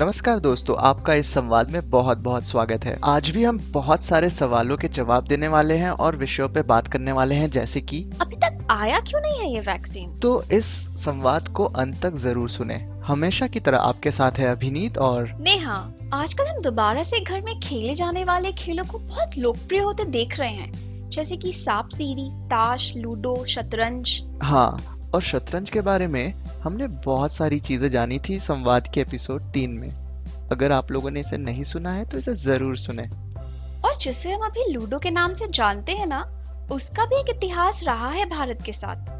नमस्कार दोस्तों, आपका इस संवाद में बहुत बहुत स्वागत है। आज भी हम बहुत सारे सवालों के जवाब देने वाले हैं और विषयों पे बात करने वाले हैं, जैसे कि अभी तक आया क्यों नहीं है ये वैक्सीन। तो इस संवाद को अंत तक जरूर सुने। हमेशा की तरह आपके साथ है अभिनीत और नेहा। आजकल हम दोबारा से घर में खेले जाने वाले खेलों को बहुत लोकप्रिय होते देख रहे हैं, जैसे कि सांप सीढ़ी, ताश, लूडो, शतरंज। हाँ, और शतरंज के बारे में हमने बहुत सारी चीजें जानी थी संवाद के एपिसोड 3 में। अगर आप लोगों ने इसे नहीं सुना है तो इसे जरूर सुने। और जिसे हम अभी लूडो के नाम से जानते हैं ना, उसका भी एक इतिहास रहा है भारत के साथ।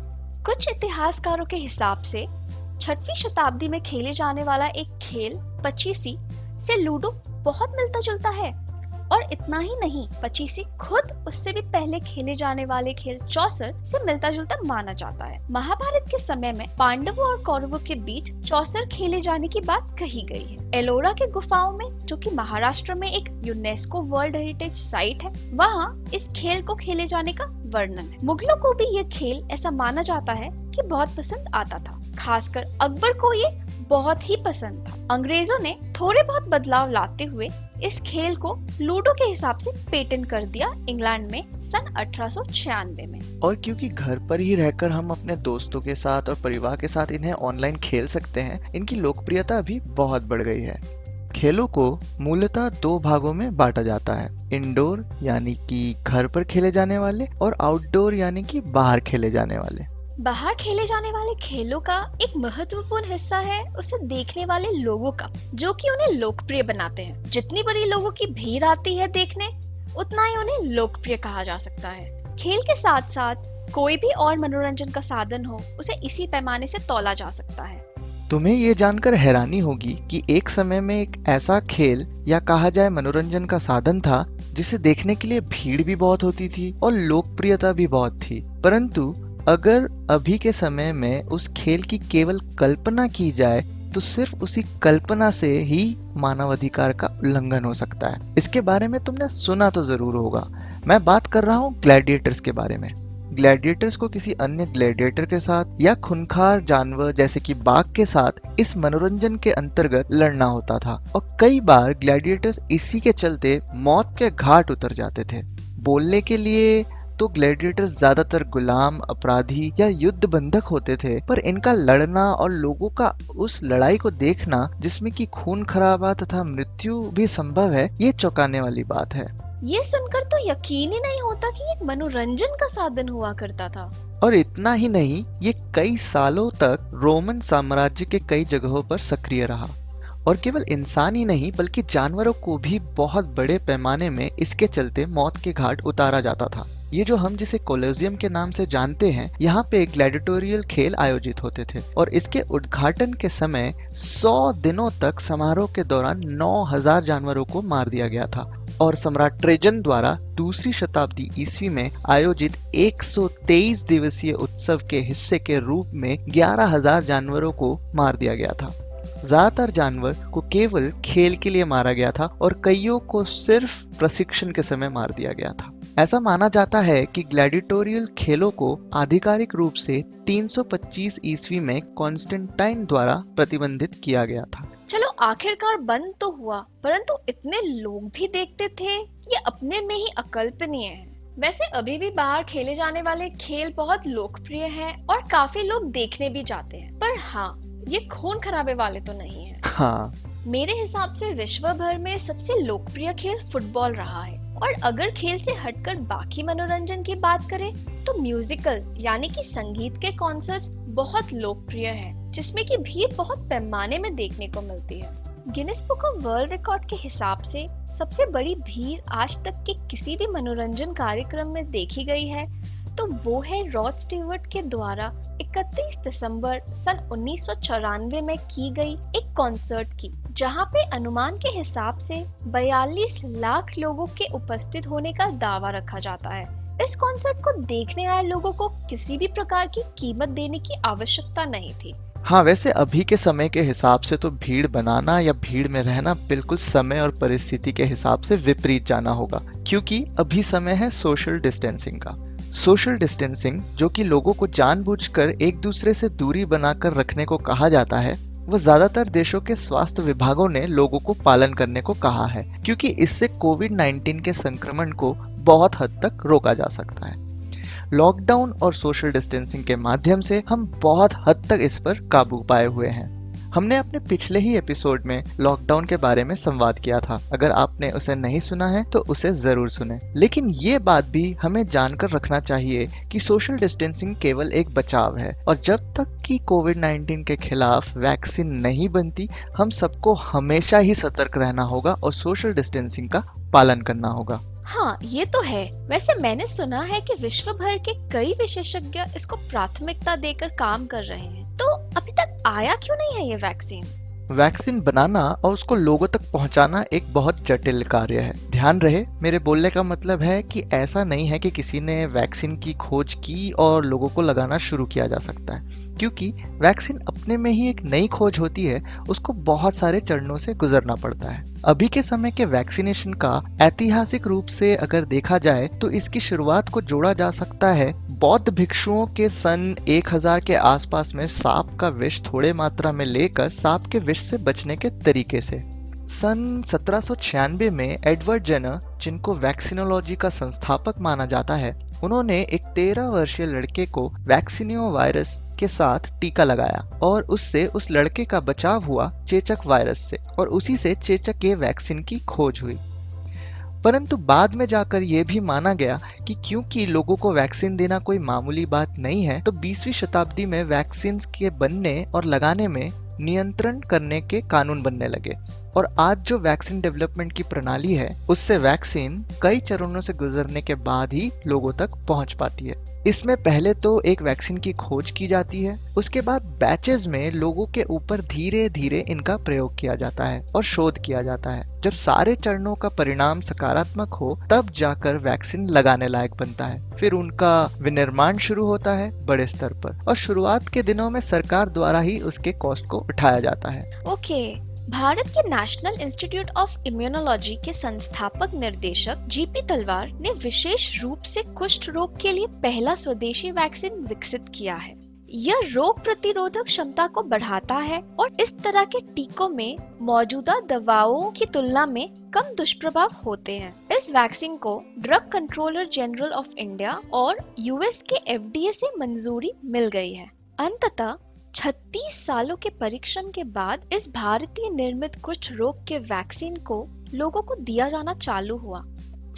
कुछ इतिहासकारों के हिसाब से 6वीं शताब्दी में खेले जाने वाला एक खेल पचीसी से लूडो बहुत मिलता जुलता है। और इतना ही नहीं, पचीसी खुद उससे भी पहले खेले जाने वाले खेल चौसर से मिलता जुलता माना जाता है। महाभारत के समय में पांडवों और कौरवों के बीच चौसर खेले जाने की बात कही गई है। एलोरा के गुफाओं में, जो कि महाराष्ट्र में एक यूनेस्को वर्ल्ड हेरिटेज साइट है, वहाँ इस खेल को खेले जाने का वर्णन है। मुगलों को भी ये खेल ऐसा माना जाता है कि बहुत पसंद आता था। खासकर अकबर को ये बहुत ही पसंद था। अंग्रेजों ने थोड़े बहुत बदलाव लाते हुए इस खेल को लूडो के हिसाब से पेटेंट कर दिया इंग्लैंड में सन 1896 में। और क्योंकि घर पर ही रहकर हम अपने दोस्तों के साथ और परिवार के साथ इन्हें ऑनलाइन खेल सकते हैं, इनकी लोकप्रियता अभी बहुत बढ़ गई है। खेलों को मूलतः 2 भागों में बांटा जाता है, इंडोर यानी कि घर पर खेले जाने वाले और आउटडोर यानी कि बाहर खेले जाने वाले। बाहर खेले जाने वाले खेलों का एक महत्वपूर्ण हिस्सा है उसे देखने वाले लोगों का, जो कि उन्हें लोकप्रिय बनाते हैं। जितनी बड़ी लोगों की भीड़ आती है देखने, उतना ही उन्हें लोकप्रिय कहा जा सकता है। खेल के साथ साथ कोई भी और मनोरंजन का साधन हो, उसे इसी पैमाने से तौला जा सकता है। तुम्हें ये जानकर हैरानी होगी कि एक समय में एक ऐसा खेल या कहा जाए मनोरंजन का साधन था जिसे देखने के लिए भीड़ भी बहुत होती थी और लोकप्रियता भी बहुत थी। परंतु अगर अभी के समय में उस खेल की केवल कल्पना की जाए तो सिर्फ उसी कल्पना से ही मानवाधिकार का उल्लंघन हो सकता है। इसके बारे में तुमने सुना तो जरूर होगा। मैं बात कर रहा हूँ ग्लैडिएटर्स के बारे में। ग्लैडिएटर्स को किसी अन्य ग्लैडिएटर के साथ या खूंखार जानवर जैसे कि बाघ के साथ इस मनोरंजन के अंतर्गत लड़ना होता था, और कई बार ग्लैडिएटर्स इसी के चलते मौत के घाट उतर जाते थे। बोलने के लिए तो ग्लैडिएटर्स ज्यादातर गुलाम, अपराधी या युद्ध बंधक होते थे, पर इनका लड़ना और लोगों का उस लड़ाई को देखना जिसमें कि खून खराबा तथा मृत्यु भी संभव है, ये चौंकाने वाली बात है। ये सुनकर तो यकीन ही नहीं होता कि एक मनोरंजन का साधन हुआ करता था। और इतना ही नहीं, ये कई सालों तक रोमन साम्राज्य के कई जगहों पर सक्रिय रहा, और केवल इंसान ही नहीं बल्कि जानवरों को भी बहुत बड़े पैमाने में इसके चलते मौत के घाट उतारा जाता था। ये जो हम जिसे कोलोसियम के नाम से जानते हैं, यहाँ पे ग्लैडिएटोरियल खेल आयोजित होते थे, और इसके उद्घाटन के समय 100 दिनों तक समारोह के दौरान 9000 जानवरों को मार दिया गया था। और सम्राट ट्रेजन द्वारा 2री शताब्दी ईस्वी में आयोजित 123 दिवसीय उत्सव के हिस्से के रूप में 11000 जानवरों को मार दिया गया था। ज्यादातर जानवर को केवल खेल के लिए मारा गया था और कईयों को सिर्फ प्रशिक्षण के समय मार दिया गया था। ऐसा माना जाता है कि ग्लैडिएटोरियल खेलों को आधिकारिक रूप से 325 ईस्वी में कॉन्स्टेंटाइन द्वारा प्रतिबंधित किया गया था। चलो आखिरकार बंद तो हुआ, परंतु इतने लोग भी देखते थे, ये अपने में ही अकल्पनीय है। वैसे अभी भी बाहर खेले जाने वाले खेल बहुत लोकप्रिय हैं और काफी लोग देखने भी जाते हैं, पर हाँ, ये खून खराबे वाले तो नहीं है। हाँ, मेरे हिसाब से विश्व भर में सबसे लोकप्रिय खेल फुटबॉल रहा है। और अगर खेल से हटकर बाकी मनोरंजन की बात करें तो म्यूजिकल यानी कि संगीत के कॉन्सर्ट्स बहुत लोकप्रिय हैं, जिसमें की भीड़ बहुत पैमाने में देखने को मिलती है। Guinness book of world record के हिसाब से सबसे बड़ी भीड़ आज तक के किसी भी मनोरंजन कार्यक्रम में देखी गई है तो वो है रॉड स्टीवर्ट के द्वारा 31 दिसंबर सन 1994 में की गई एक कॉन्सर्ट की, जहां पे अनुमान के हिसाब से 42 लाख लोगों के उपस्थित होने का दावा रखा जाता है। इस कॉन्सर्ट को देखने आए लोगों को किसी भी प्रकार की कीमत देने की आवश्यकता नहीं थी। हाँ, वैसे अभी के समय के हिसाब से तो भीड़ बनाना या भीड़ में रहना बिल्कुल समय और परिस्थिति के हिसाब से विपरीत जाना होगा, क्योंकि अभी समय है सोशल डिस्टेंसिंग का। सोशल डिस्टेंसिंग, जो कि लोगों को जानबूझकर एक दूसरे से दूरी बनाकर रखने को कहा जाता है, वो ज्यादातर देशों के स्वास्थ्य विभागों ने लोगों को पालन करने को कहा है, क्योंकि इससे कोविड-19 के संक्रमण को बहुत हद तक रोका जा सकता है। लॉकडाउन और सोशल डिस्टेंसिंग के माध्यम से हम बहुत हद तक इस पर काबू पाए हुए हैं। हमने अपने पिछले ही एपिसोड में लॉकडाउन के बारे में संवाद किया था। अगर आपने उसे नहीं सुना है तो उसे जरूर सुने। लेकिन ये बात भी हमें जानकर रखना चाहिए कि सोशल डिस्टेंसिंग केवल एक बचाव है, और जब तक कि कोविड-19 के खिलाफ वैक्सीन नहीं बनती, हम सबको हमेशा ही सतर्क रहना होगा और सोशल डिस्टेंसिंग का पालन करना होगा। हाँ, ये तो है। वैसे मैंने सुना है कि विश्व भर के कई विशेषज्ञ इसको प्राथमिकता देकर काम कर रहे हैं। तो अभी तक आया क्यों नहीं है ये वैक्सीन? वैक्सीन बनाना और उसको लोगों तक पहुंचाना एक बहुत जटिल कार्य है। ध्यान रहे, मेरे बोलने का मतलब है कि ऐसा नहीं है कि किसी ने वैक्सीन की खोज की और लोगों को लगाना शुरू किया जा सकता है, क्योंकि वैक्सीन अपने में ही एक नई खोज होती है। उसको बहुत सारे चरणों से गुजरना पड़ता है। अभी के समय के वैक्सीनेशन का ऐतिहासिक रूप से अगर देखा जाए तो इसकी शुरुआत को जोड़ा जा सकता है बौद्ध भिक्षुओं के सन 1000 के आसपास में सांप का विष थोड़े मात्रा में लेकर सांप के विष से बचने के तरीके से। सन 1796 में एडवर्ड जेनर, जिनको वैक्सीनोलॉजी का संस्थापक माना जाता है, उन्होंने एक 13 वर्षीय लड़के को वैक्सीनियो वायरस के साथ टीका लगाया और उससे उस लड़के का बचाव हुआ चेचक वायरस से, और उसी से चेचक के वैक्सीन की खोज हुई। परंतु बाद में जाकर यह भी माना गया कि क्योंकि लोगों को वैक्सीन देना कोई मामूली बात नहीं है, तो 20वीं शताब्दी में वैक्सीन के बनने और लगाने में नियंत्रण करने के कानून बनने लगे, और आज जो वैक्सीन डेवलपमेंट की प्रणाली है, उससे वैक्सीन कई चरणों से गुजरने के बाद ही लोगों तक पहुंच पाती है। इसमें पहले तो एक वैक्सीन की खोज की जाती है, उसके बाद बैचेस में लोगों के ऊपर धीरे धीरे इनका प्रयोग किया जाता है और शोध किया जाता है। जब सारे चरणों का परिणाम सकारात्मक हो, तब जाकर वैक्सीन लगाने लायक बनता है। फिर उनका विनिर्माण शुरू होता है बड़े स्तर पर, और शुरुआत के दिनों में सरकार द्वारा ही उसके कॉस्ट को उठाया जाता है। ओके। भारत के नेशनल इंस्टीट्यूट ऑफ इम्यूनोलॉजी के संस्थापक निर्देशक जीपी तलवार ने विशेष रूप से कुष्ठ रोग के लिए पहला स्वदेशी वैक्सीन विकसित किया है। यह रोग प्रतिरोधक क्षमता को बढ़ाता है और इस तरह के टीकों में मौजूदा दवाओं की तुलना में कम दुष्प्रभाव होते हैं। इस वैक्सीन को drug controller general of India और यूएस के एफडीए से मंजूरी मिल गई है। अंततः 36 सालों के परीक्षण के बाद इस भारतीय निर्मित कुष्ठ रोग के वैक्सीन को लोगों को दिया जाना चालू हुआ।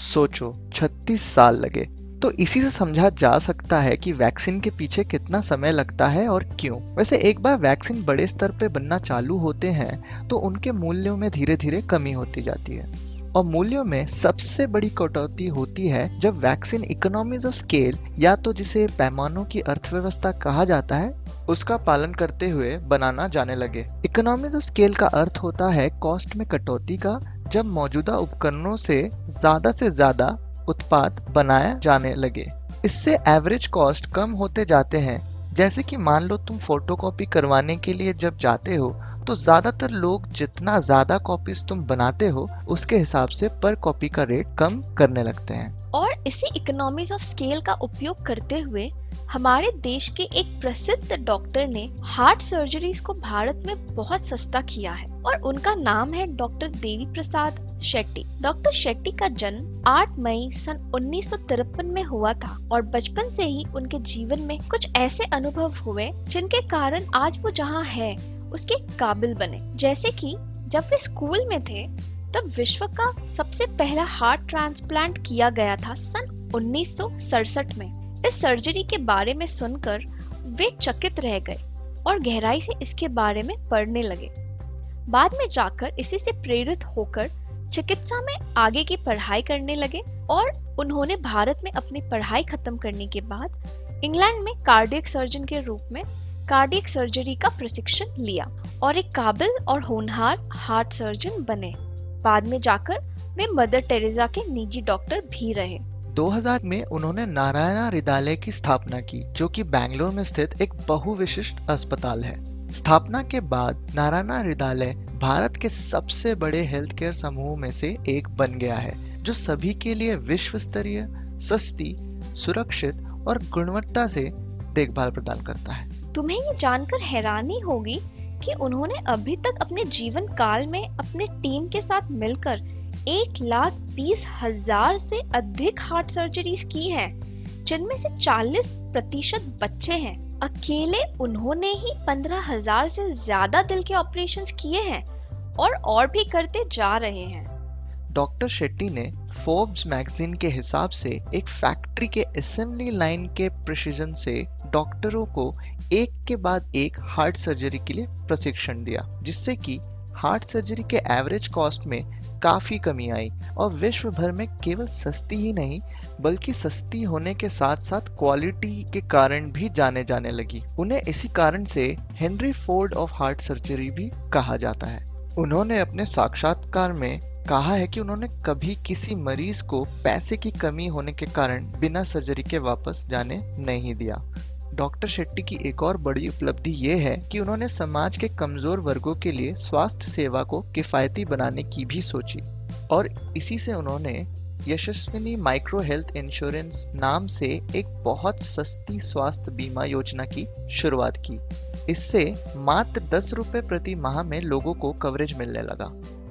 सोचो, 36 साल लगे। तो इसी से समझा जा सकता है कि वैक्सीन के पीछे कितना समय लगता है और क्यों। वैसे एक बार वैक्सीन बड़े स्तर पे बनना चालू होते हैं तो उनके मूल्यों में धीरे धीरे कमी होती जाती है, और मूल्यों में सबसे बड़ी कटौती होती है जब वैक्सीन इकोनॉमीज ऑफ स्केल, या तो जिसे पैमानों की अर्थव्यवस्था कहा जाता है, उसका पालन करते हुए बनाना जाने लगे। इकोनॉमीज ऑफ स्केल का अर्थ होता है कॉस्ट में कटौती का, जब मौजूदा उपकरणों से ज्यादा उत्पाद बनाया जाने लगे। इससे एवरेज कॉस्ट कम होते जाते हैं। जैसे कि मान लो तुम फोटोकॉपी करवाने के लिए जब जाते हो तो ज्यादातर लोग जितना ज्यादा कॉपीज तुम बनाते हो उसके हिसाब से पर कॉपी का रेट कम करने लगते हैं। और इसी इकोनॉमीज ऑफ स्केल का उपयोग करते हुए हमारे देश के एक प्रसिद्ध डॉक्टर ने हार्ट सर्जरीज को भारत में बहुत सस्ता किया है, और उनका नाम है डॉक्टर देवी प्रसाद शेट्टी। डॉक्टर शेट्टी का जन्म 8 मई सन 1953 में हुआ था, और बचपन से ही उनके जीवन में कुछ ऐसे अनुभव हुए जिनके कारण आज वो जहाँ है उसके काबिल बने। जैसे कि जब वे स्कूल में थे तब विश्व का सबसे पहला हार्ट ट्रांसप्लांट किया गया था सन 1967 में। इस सर्जरी के बारे में सुनकर वे चकित रह गए और गहराई से इसके बारे में पढ़ने लगे। बाद में जाकर इसी से प्रेरित होकर चिकित्सा में आगे की पढ़ाई करने लगे, और उन्होंने भारत में अपनी पढ़ाई खत्म करने के बाद इंग्लैंड में कार्डियक सर्जन के रूप में कार्डियक सर्जरी का प्रशिक्षण लिया और एक काबिल और होनहार हार्ट सर्जन बने। बाद में जाकर वे मदर टेरेसा के निजी डॉक्टर भी रहे। 2000 में उन्होंने नारायणा हृदयालय की स्थापना की, जो कि बेंगलोर में स्थित एक बहुविशिष्ट अस्पताल है। स्थापना के बाद नारायणा हृदयालय भारत के सबसे बड़े हेल्थ केयर समूह में से एक बन गया है, जो सभी के लिए विश्व स्तरीय, सस्ती, सुरक्षित और गुणवत्ता से देखभाल प्रदान करता है। तुम्हें ये जानकर हैरानी होगी कि उन्होंने अभी तक अपने जीवन काल में अपने टीम के साथ मिलकर 1,20,000 से अधिक हार्ट सर्जरीज की हैं, जिनमें से 40% बच्चे हैं। अकेले उन्होंने ही 15,000 से ज्यादा दिल के ऑपरेशंस किए हैं और भी करते जा रहे हैं। डॉक्टर शेट्टी ने फोर्ब्स मैगजीन के हिसाब से एक फैक्ट्री के असेंबली लाइन के प्रिसिजन से डॉक्टरों को एक के बाद एक हार्ट सर्जरी के लिए प्रशिक्षण दिया, जिससे कि हार्ट सर्जरी के एवरेज कॉस्ट में काफी कमी आई और विश्व भर में केवल सस्ती ही नहीं बल्कि सस्ती होने के साथ साथ क्वालिटी के कारण भी जाने जाने लगी। उन्हें इसी कारण से Henry Ford of heart surgery भी कहा जाता है। उन्होंने अपने साक्षात्कार में कहा है कि उन्होंने कभी किसी मरीज को पैसे की कमी होने के कारण बिना सर्जरी के वापस जाने नहीं दिया। डॉक्टर शेट्टी की एक और बड़ी उपलब्धि ये है कि उन्होंने समाज के कमजोर वर्गों के लिए स्वास्थ्य सेवा को किफायती बनाने की भी सोची और इसी से उन्होंने यशस्विनी माइक्रो हेल्थ इंश्योरेंस नाम से एक बहुत सस्ती स्वास्थ्य बीमा योजना की शुरुआत की। इससे मात्र 10 रुपए प्रति माह में लोगों को कवरेज मिलने लगा।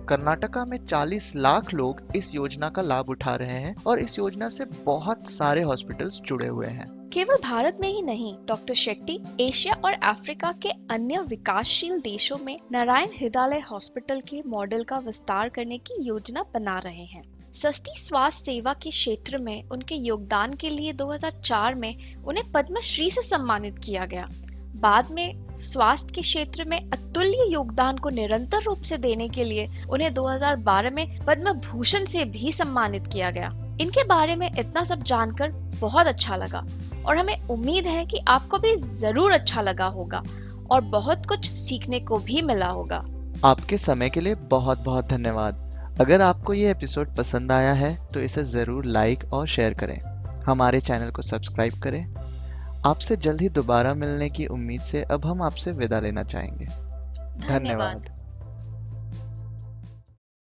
कर्नाटका में 40 लाख लोग इस योजना का लाभ उठा रहे हैं और इस योजना से बहुत सारे हॉस्पिटल्स जुड़े हुए हैं। केवल भारत में ही नहीं, डॉक्टर शेट्टी एशिया और अफ्रीका के अन्य विकासशील देशों में नारायण हृदयालय हॉस्पिटल के मॉडल का विस्तार करने की योजना बना रहे हैं। सस्ती स्वास्थ्य सेवा के क्षेत्र में उनके योगदान के लिए 2004 में उन्हें पद्मश्री से सम्मानित किया गया। बाद में स्वास्थ्य के क्षेत्र में अतुल्य योगदान को निरंतर रूप से देने के लिए उन्हें 2012 में पद्म भूषण से भी सम्मानित किया गया। इनके बारे में इतना सब जानकर बहुत अच्छा लगा और हमें उम्मीद है कि आपको भी जरूर अच्छा लगा होगा और बहुत कुछ सीखने को भी मिला होगा। आपके समय के लिए बहुत बहुत धन्यवाद। अगर आपको ये एपिसोड पसंद आया है तो इसे जरूर लाइक और शेयर करें। हमारे चैनल को सब्सक्राइब करें। आपसे जल्द ही दोबारा मिलने की उम्मीद से अब हम आपसे विदा लेना चाहेंगे। धन्यवाद।